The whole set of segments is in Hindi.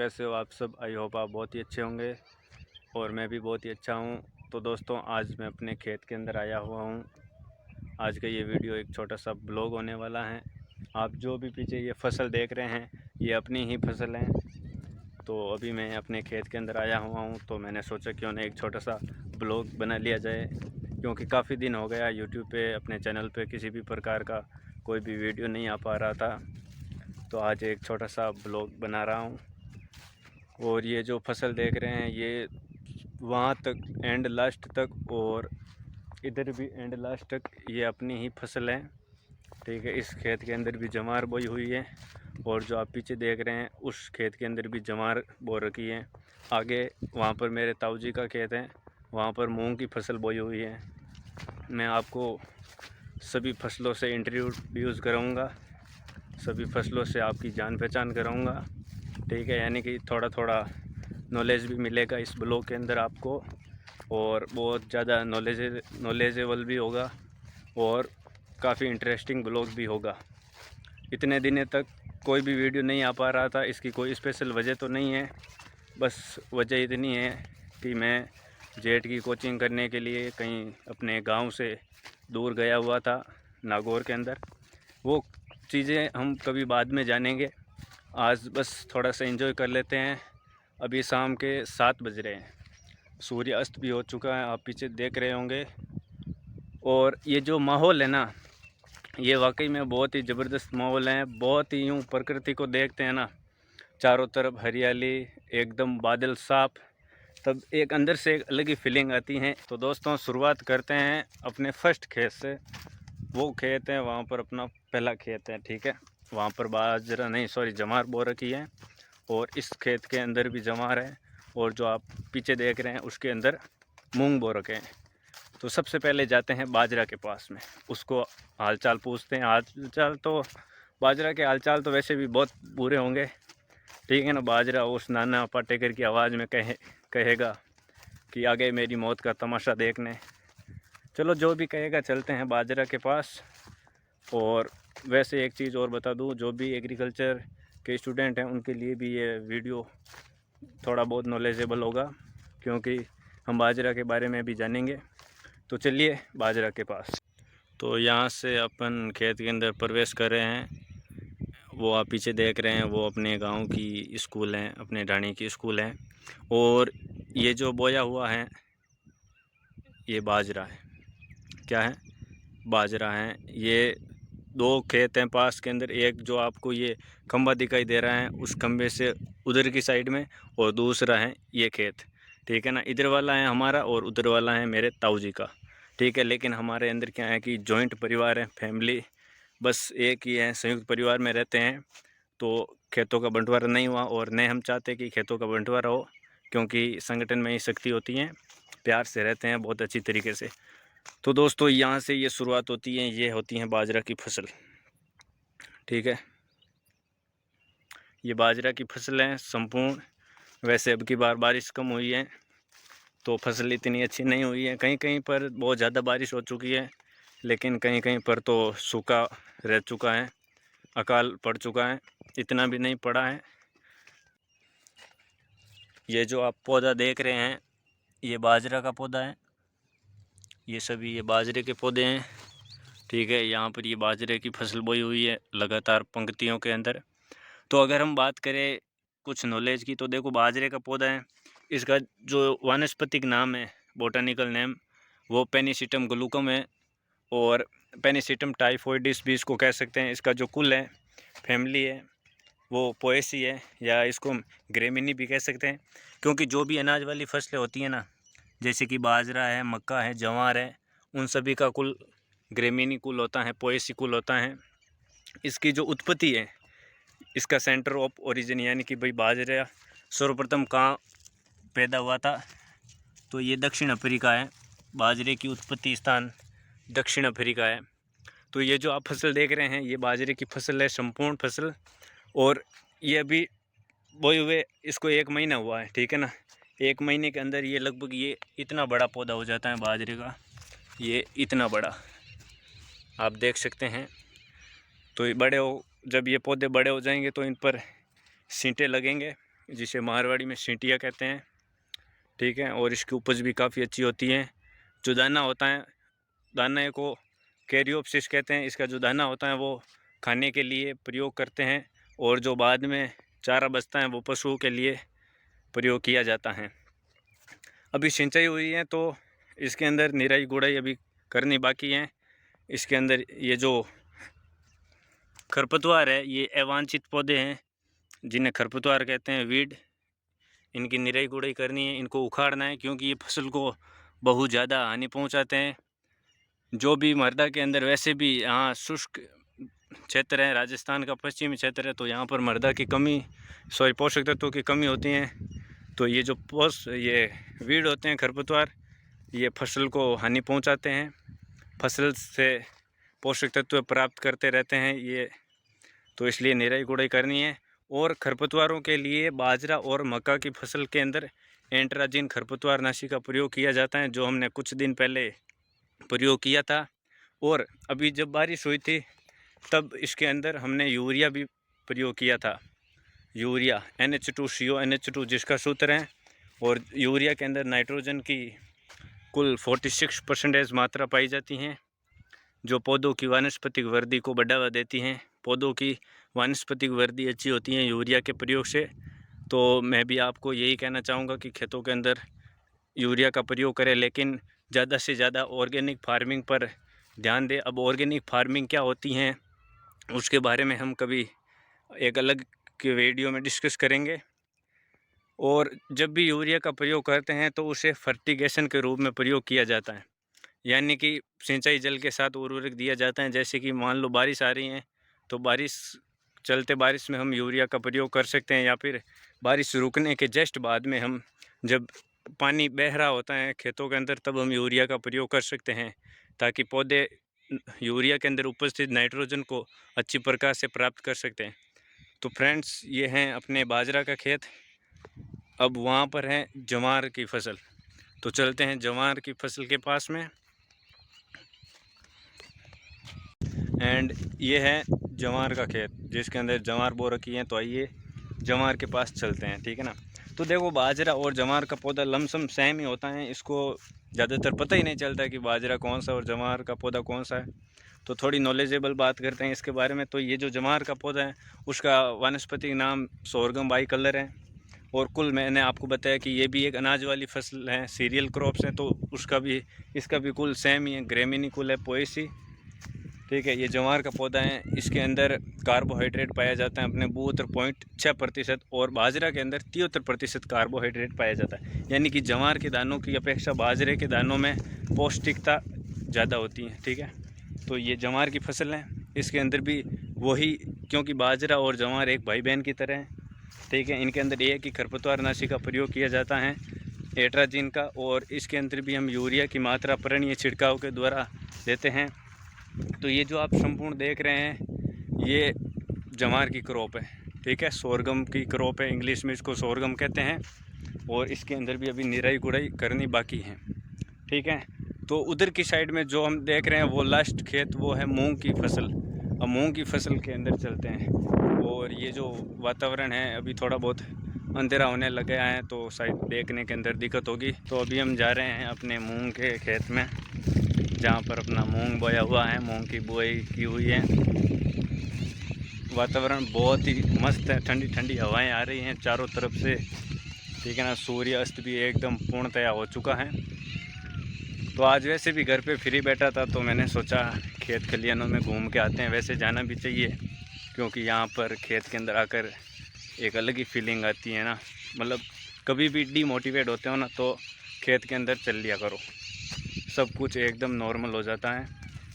कैसे हो आप सब। आई होप आप बहुत ही अच्छे होंगे और मैं भी बहुत ही अच्छा हूँ। तो दोस्तों, आज मैं अपने खेत के अंदर आया हुआ हूँ। आज का ये वीडियो एक छोटा सा ब्लॉग होने वाला है। आप जो भी पीछे ये फसल देख रहे हैं, ये अपनी ही फसल है। तो अभी मैं अपने खेत के अंदर आया हुआ हूँ, तो मैंने सोचा क्यों ना एक छोटा सा ब्लॉग बना लिया जाए, क्योंकि काफ़ी दिन हो गया यूट्यूब पे अपने चैनल पे किसी भी प्रकार का कोई भी वीडियो नहीं आ पा रहा था। तो आज एक छोटा सा ब्लॉग बना रहा हूँ। और ये जो फसल देख रहे हैं, ये वहाँ तक एंड लास्ट तक और इधर भी एंड लास्ट तक ये अपनी ही फसल है। ठीक है, इस खेत के अंदर भी जवार बोई हुई है और जो आप पीछे देख रहे हैं उस खेत के अंदर भी जवार बो रखी है। आगे वहाँ पर मेरे ताऊ जी का खेत है, वहाँ पर मूंग की फसल बोई हुई है। मैं आपको सभी फसलों से इंट्रोड्यूस कराऊंगा, सभी फसलों से आपकी जान पहचान कराऊंगा। ठीक है, यानी कि थोड़ा थोड़ा नॉलेज भी मिलेगा इस ब्लॉग के अंदर आपको, और बहुत ज़्यादा नॉलेजेबल भी होगा और काफ़ी इंटरेस्टिंग ब्लॉग भी होगा। इतने दिनों तक कोई भी वीडियो नहीं आ पा रहा था, इसकी कोई स्पेशल वजह तो नहीं है, बस वजह इतनी है कि मैं जेट की कोचिंग करने के लिए कहीं अपने गांव से दूर गया हुआ था, नागौर के अंदर। वो चीज़ें हम कभी बाद में जानेंगे, आज बस थोड़ा सा एंजॉय कर लेते हैं। अभी शाम के 7 बज रहे हैं, सूर्य अस्त भी हो चुका है, आप पीछे देख रहे होंगे। और ये जो माहौल है ना, ये वाकई में बहुत ही ज़बरदस्त माहौल है। बहुत ही यूँ प्रकृति को देखते हैं ना, चारों तरफ हरियाली, एकदम बादल साफ, तब एक अंदर से एक अलग ही फीलिंग आती है। तो दोस्तों, शुरुआत करते हैं अपने फर्स्ट खेत से। वो खेत है, वहाँ पर अपना पहला खेत है। ठीक है, वहाँ पर बाजरा नहीं, सॉरी, जवार बो रखी है और इस खेत के अंदर भी जवार है और जो आप पीछे देख रहे हैं उसके अंदर मूंग बो रखे हैं। तो सबसे पहले जाते हैं बाजरा के पास में, उसको हालचाल पूछते हैं। हालचाल तो बाजरा के हालचाल तो वैसे भी बहुत बुरे होंगे, ठीक है ना। बाजरा उस नाना पाटेकर की आवाज़ में कहेगा कि आ गए मेरी मौत का तमाशा देखने। चलो, जो भी कहेगा, चलते हैं बाजरा के पास। और वैसे एक चीज़ और बता दूं, जो भी एग्रीकल्चर के स्टूडेंट हैं उनके लिए भी ये वीडियो थोड़ा बहुत नॉलेजेबल होगा, क्योंकि हम बाजरा के बारे में भी जानेंगे। तो चलिए बाजरा के पास। तो यहाँ से अपन खेत के अंदर प्रवेश कर रहे हैं। वो आप पीछे देख रहे हैं, वो अपने गांव की स्कूल है, अपने ढाणी की स्कूल है। और ये जो बोया हुआ है ये बाजरा है। क्या है? बाजरा है। ये दो खेत हैं पास के अंदर, एक जो आपको ये खंबा दिखाई दे रहा है उस खंबे से उधर की साइड में, और दूसरा है ये खेत। ठीक है ना, इधर वाला है हमारा और उधर वाला है मेरे ताऊ जी का। ठीक है, लेकिन हमारे अंदर क्या है कि जॉइंट परिवार है, फैमिली बस एक ही है, संयुक्त परिवार में रहते हैं। तो खेतों का बंटवारा नहीं हुआ और न हम चाहते कि खेतों का बंटवारा हो, क्योंकि संगठन में ही शक्ति होती है, प्यार से रहते हैं बहुत अच्छी तरीके से। तो दोस्तों, यहाँ से ये शुरुआत होती है, ये होती है बाजरा की फसल। ठीक है, ये बाजरा की फसल है संपूर्ण। वैसे अब की बार बारिश कम हुई है तो फसल इतनी अच्छी नहीं हुई है, कहीं कहीं पर बहुत ज़्यादा बारिश हो चुकी है, लेकिन कहीं कहीं पर तो सूखा रह चुका है, अकाल पड़ चुका है, इतना भी नहीं पड़ा है। ये जो आप पौधा देख रहे हैं ये बाजरा का पौधा है, ये सभी ये बाजरे के पौधे हैं। ठीक है, यहाँ पर ये बाजरे की फसल बोई हुई है लगातार पंक्तियों के अंदर। तो अगर हम बात करें कुछ नॉलेज की, तो देखो, बाजरे का पौधा है, इसका जो वानस्पतिक नाम है, बोटानिकल नेम, वो पेनिसिटम ग्लूकम है। और पेनिसिटम टाइफोइडिस भी इसको कह सकते हैं। इसका जो कुल है, फैमिली है, वो पोएसी है, या इसको ग्रेमिनी भी कह सकते हैं। क्योंकि जो भी अनाज वाली फसलें होती हैं ना, जैसे कि बाजरा है, मक्का है, जवार है, उन सभी का कुल ग्रेमिनी कुल होता है, पोएसी कुल होता है। इसकी जो उत्पत्ति है, इसका सेंटर ऑफ ओरिजिन, यानी कि भाई बाजरा सर्वप्रथम कहाँ पैदा हुआ था, तो ये दक्षिण अफ्रीका है। बाजरे की उत्पत्ति स्थान दक्षिण अफ्रीका है। तो ये जो आप फसल देख रहे हैं ये बाजरे की फसल है, संपूर्ण फसल। और ये अभी बोए हुए इसको 1 महीना हुआ है। ठीक है ना, 1 महीने के अंदर ये लगभग ये इतना बड़ा पौधा हो जाता है बाजरे का, ये इतना बड़ा आप देख सकते हैं। तो ये बड़े हो, जब ये पौधे बड़े हो जाएंगे तो इन पर सींटे लगेंगे जिसे मारवाड़ी में सींटिया कहते हैं, ठीक है। और इसकी उपज भी काफ़ी अच्छी होती है। जो दाना होता है, दाने को कैरियोप्सिस कहते हैं। इसका जो दाना होता है वो खाने के लिए प्रयोग करते हैं, और जो बाद में चारा बचता है वो पशुओं के लिए प्रयोग किया जाता है। अभी सिंचाई हुई है तो इसके अंदर निराई गुड़ाई अभी करनी बाकी है। इसके अंदर ये जो खरपतवार है, ये अवांछित पौधे हैं जिन्हें खरपतवार कहते हैं, वीड। इनकी निराई गुड़ाई करनी है, इनको उखाड़ना है, क्योंकि ये फसल को बहुत ज़्यादा हानि पहुंचाते हैं। जो भी मृदा के अंदर वैसे भी यहाँ शुष्क क्षेत्र है, राजस्थान का पश्चिमी क्षेत्र है, तो यहाँ पर मृदा की कमी, पोषक तत्वों की कमी होती है। तो ये जो ये वीड होते हैं, खरपतवार, ये फसल को हानि पहुंचाते हैं। फसल से पोषक तत्व प्राप्त करते रहते हैं ये, तो इसलिए निराई गुड़ाई करनी है। और खरपतवारों के लिए बाजरा और मक्का की फसल के अंदर एंट्राजिन खरपतवारनाशी का प्रयोग किया जाता है, जो हमने कुछ दिन पहले प्रयोग किया था। और अभी जब बारिश हुई थी तब इसके अंदर हमने यूरिया भी प्रयोग किया था। यूरिया NH2CO NH2 जिसका सूत्र है। और यूरिया के अंदर नाइट्रोजन की कुल 46% मात्रा पाई जाती हैं, जो पौधों की वानस्पतिक वृद्धि को बढ़ावा देती हैं। पौधों की वानस्पतिक वृद्धि अच्छी होती है यूरिया के प्रयोग से। तो मैं भी आपको यही कहना चाहूँगा कि खेतों के अंदर यूरिया का प्रयोग करें, लेकिन ज़्यादा से ज़्यादा ऑर्गेनिक फार्मिंग पर ध्यान दें। अब ऑर्गेनिक फार्मिंग क्या होती हैं उसके बारे में हम कभी एक अलग के वीडियो में डिस्कस करेंगे। और जब भी यूरिया का प्रयोग करते हैं तो उसे फर्टिगेशन के रूप में प्रयोग किया जाता है, यानी कि सिंचाई जल के साथ उर्वरक दिया जाता है। जैसे कि मान लो बारिश आ रही है तो बारिश में हम यूरिया का प्रयोग कर सकते हैं, या फिर बारिश रुकने के जस्ट बाद में हम, जब पानी बह रहा होता है खेतों के अंदर, तब हम यूरिया का प्रयोग कर सकते हैं, ताकि पौधे यूरिया के अंदर उपस्थित नाइट्रोजन को अच्छी प्रकार से प्राप्त कर सकते हैं। तो फ्रेंड्स, ये हैं अपने बाजरा का खेत। अब वहाँ पर है जवार की फसल, तो चलते हैं जवार की फसल के पास में। एंड ये है जवार का खेत जिसके अंदर जवार बो रखी है। तो आइए जवार के पास चलते हैं, ठीक है ना। तो देखो, बाजरा और जवार का पौधा लमसम सेम ही होता है। इसको ज़्यादातर पता ही नहीं चलता कि बाजरा कौन सा और जवार का पौधा कौन सा है। तो थोड़ी नॉलेजेबल बात करते हैं इसके बारे में। तो ये जो जवार का पौधा है उसका वानस्पतिक नाम सोरगम बाइकलर है। और कुल मैंने आपको बताया कि ये भी एक अनाज वाली फसल है, सीरियल क्रॉप्स हैं, तो इसका भी कुल सेम ही है, ग्रेमिनी कुल है, पोएसी, ठीक है। ये जवार का पौधा है, इसके अंदर कार्बोहाइड्रेट पाया जाता है अपने 72.6%, और बाजरा के अंदर 73% कार्बोहाइड्रेट पाया जाता है। यानी कि जवार के दानों की अपेक्षा बाजरे के दानों में पौष्टिकता ज़्यादा होती है, ठीक है। तो ये जवार की फसल है, इसके अंदर भी वही, क्योंकि बाजरा और जवार एक भाई बहन की तरह है, ठीक है। इनके अंदर एक ही खरपतवारनाशी का प्रयोग किया जाता है, एट्राजिन का, और इसके अंदर भी हम यूरिया की मात्रा पर्यायी छिड़काव के द्वारा देते हैं। तो ये जो आप संपूर्ण देख रहे हैं ये जवार की क्रॉप है, ठीक है, सोरगम की क्रॉप है, इंग्लिश में इसको सोरगम कहते हैं। और इसके अंदर भी अभी निराई गुड़ाई करनी बाकी है, ठीक है। तो उधर की साइड में जो हम देख रहे हैं वो लास्ट खेत, वो है मूंग की फसल। अब मूंग की फसल के अंदर चलते हैं। और ये जो वातावरण है अभी थोड़ा बहुत अंधेरा होने लगा है, तो शायद देखने के अंदर दिक्कत होगी। तो अभी हम जा रहे हैं अपने मूंग के खेत में, जहाँ पर अपना मूंग बोया हुआ है, मूंग की बुआई की हुई है। वातावरण बहुत ही मस्त है, ठंडी ठंडी हवाएं आ रही हैं चारों तरफ से, ठीक है ना। सूर्य अस्त भी एकदम पूर्णतया हो चुका है। तो आज वैसे भी घर पे फ्री बैठा था, तो मैंने सोचा खेत खलिहानों में घूम के आते हैं। वैसे जाना भी चाहिए, क्योंकि यहाँ पर खेत के अंदर आकर एक अलग ही फीलिंग आती है ना। मतलब कभी भी डीमोटिवेट होते हो ना, तो खेत के अंदर चल लिया करो, सब कुछ एकदम नॉर्मल हो जाता है।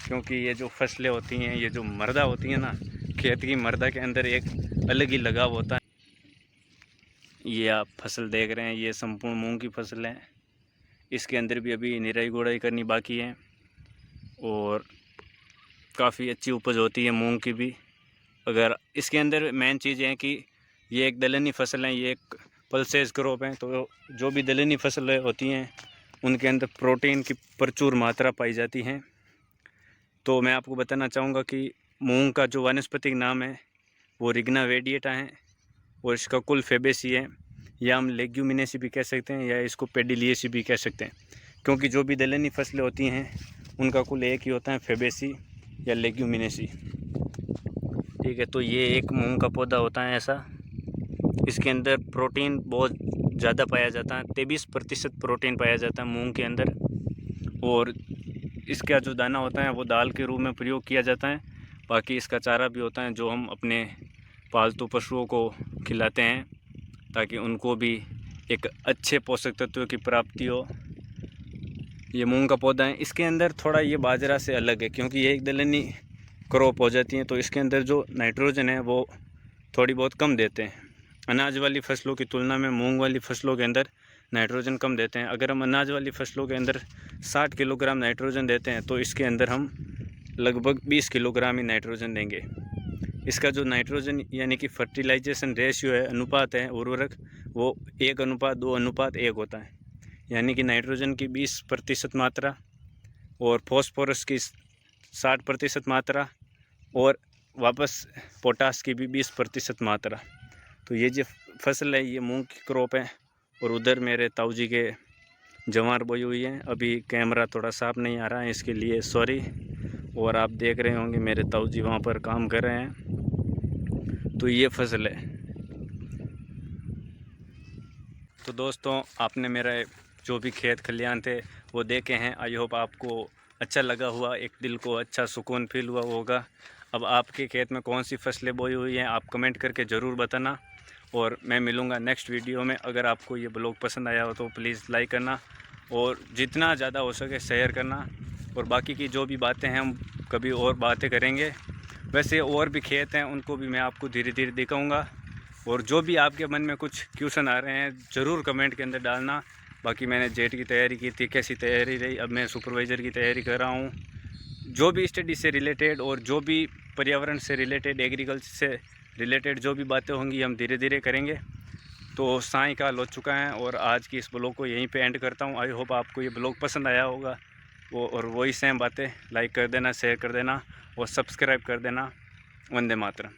क्योंकि ये जो फसलें होती हैं, ये जो मृदा होती है ना, खेत की मृदा के अंदर एक अलग ही लगाव होता है। ये आप फसल देख रहे हैं, ये संपूर्ण मूंग की फसल है। इसके अंदर भी अभी निराई गुड़ाई करनी बाकी है, और काफ़ी अच्छी उपज होती है मूंग की भी। अगर इसके अंदर मेन चीज़ है कि ये एक दलहनी फसल है, ये एक पल्सेस क्रॉप है। तो जो भी दलहनी फसलें होती हैं उनके अंदर प्रोटीन की प्रचुर मात्रा पाई जाती है। तो मैं आपको बताना चाहूँगा कि मूंग का जो वानस्पतिक नाम है वो रिग्ना वेडिएटा है। और इसका कुल फेबेसी है, या हम लेग्यूमिनेसी भी कह सकते हैं, या इसको पेडिलिएसी भी कह सकते हैं, क्योंकि जो भी दलहनी फसलें होती हैं उनका कुल एक ही होता है, फेबेसी या लेग्यूमिनेसी। ठीक है, तो ये एक मूंग का पौधा होता है ऐसा। इसके अंदर प्रोटीन बहुत ज़्यादा पाया जाता है, 23% प्रोटीन पाया जाता है मूंग के अंदर। और इसका जो दाना होता है वो दाल के रूप में प्रयोग किया जाता है। बाकी इसका चारा भी होता है जो हम अपने पालतू पशुओं को खिलाते हैं, ताकि उनको भी एक अच्छे पोषक तत्वों की प्राप्ति हो। ये मूंग का पौधा है। इसके अंदर थोड़ा ये बाजरा से अलग है, क्योंकि ये एक दलहनी क्रॉप हो जाती है, तो इसके अंदर जो नाइट्रोजन है वो थोड़ी बहुत कम देते हैं। अनाज वाली फसलों की तुलना में मूंग वाली फसलों के अंदर नाइट्रोजन कम देते हैं। अगर हम अनाज वाली फसलों के अंदर 60 किलोग्राम नाइट्रोजन देते हैं, तो इसके अंदर हम लगभग 20 किलोग्राम ही नाइट्रोजन देंगे। इसका जो नाइट्रोजन यानी कि फर्टिलाइजेशन रेशियो है, अनुपात है उर्वरक, वो 1:2:1 होता है। यानी कि नाइट्रोजन की 20% मात्रा और फॉस्फोरस की 60% मात्रा और वापस पोटास की भी 20% मात्रा। तो ये जो फसल है ये मूंग की क्रॉप है। और उधर मेरे ताऊ जी के जवार बोई हुई है। अभी कैमरा थोड़ा साफ नहीं आ रहा है, इसके लिए सॉरी। और आप देख रहे होंगे मेरे ताऊ जी वहाँ पर काम कर रहे हैं। तो ये फसल है। तो दोस्तों, आपने मेरा जो भी खेत खलियान थे वो देखे हैं। आई होप आपको अच्छा लगा हुआ, एक दिल को अच्छा सुकून फील हुआ होगा। अब आपके खेत में कौन सी फसलें बोई हुई हैं आप कमेंट करके ज़रूर बताना। और मैं मिलूँगा नेक्स्ट वीडियो में। अगर आपको ये ब्लॉग पसंद आया हो तो प्लीज़ लाइक करना और जितना ज़्यादा हो सके शेयर करना। और बाकी की जो भी बातें हैं हम कभी और बातें करेंगे। वैसे और भी खेत हैं, उनको भी मैं आपको धीरे धीरे दिखाऊँगा। और जो भी आपके मन में कुछ क्वेश्चन आ रहे हैं ज़रूर कमेंट के अंदर डालना। बाकी मैंने जेट की तैयारी की थी, कैसी तैयारी रही, अब मैं सुपरवाइज़र की तैयारी कर रहा हूँ। जो भी स्टडी से रिलेटेड और जो भी पर्यावरण से रिलेटेड, एग्रीकल्चर से रिलेटेड जो भी बातें होंगी हम धीरे धीरे करेंगे। तो सायंकाल हो चुका है और आज की इस ब्लॉग को यहीं पे एंड करता हूँ। आई होप आपको ये ब्लॉग पसंद आया होगा। और वही सेम बातें, लाइक कर देना, शेयर कर देना और सब्सक्राइब कर देना। वंदे मातरम।